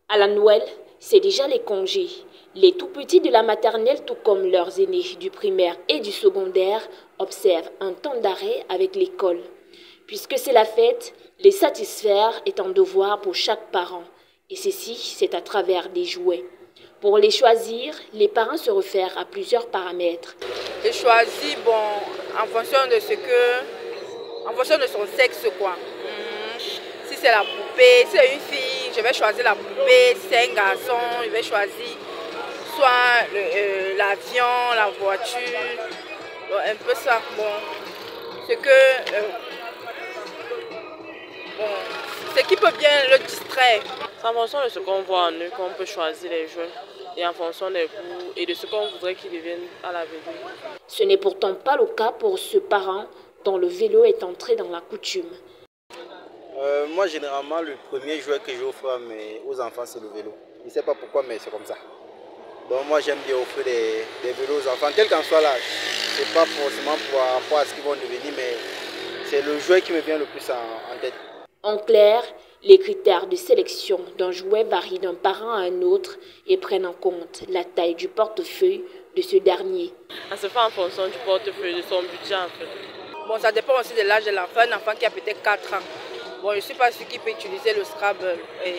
À la Noël, c'est déjà les congés. Les tout-petits de la maternelle, tout comme leurs aînés du primaire et du secondaire, observent un temps d'arrêt avec l'école. Puisque c'est la fête, les satisfaire est un devoir pour chaque parent. Et ceci, c'est à travers des jouets. Pour les choisir, les parents se réfèrent à plusieurs paramètres. Je choisis en fonction en fonction de son sexe quoi. Si c'est la poupée, si c'est une fille, je vais choisir la poupée. Si c'est un garçon, je vais choisir soit l'avion, la voiture, un peu ça. Ce qui peut bien le distraire. C'est en fonction de ce qu'on voit en eux qu'on peut choisir les jouets et en fonction des goûts et de ce qu'on voudrait qu'ils deviennent à l'avenir. Ce n'est pourtant pas le cas pour ce parent dont le vélo est entré dans la coutume. Moi, généralement, le premier jouet que j'offre aux enfants, c'est le vélo. Je ne sais pas pourquoi, mais c'est comme ça. Donc moi, j'aime bien offrir des vélos aux enfants, quel qu'en soit l'âge. Ce n'est pas forcément par rapport à ce qu'ils vont devenir, mais c'est le jouet qui me vient le plus en tête. En clair, les critères de sélection d'un jouet varient d'un parent à un autre et prennent en compte la taille du portefeuille de ce dernier. Ça se fait en fonction du portefeuille, de son budget en fait. Ça dépend aussi de l'âge de l'enfant. Un enfant qui a peut-être 4 ans. Je ne suis pas sûr qu'il peut utiliser le Scrabble. Et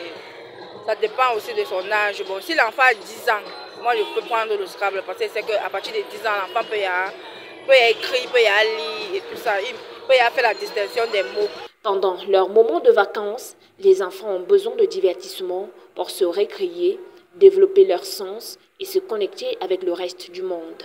ça dépend aussi de son âge. Si l'enfant a 10 ans, moi je peux prendre le Scrabble parce que c'est qu'à partir de 10 ans, l'enfant peut y écrire, il peut y lire et tout ça. Il peut y faire la distinction des mots. Pendant leur moment de vacances, les enfants ont besoin de divertissement pour se récréer, développer leur sens et se connecter avec le reste du monde.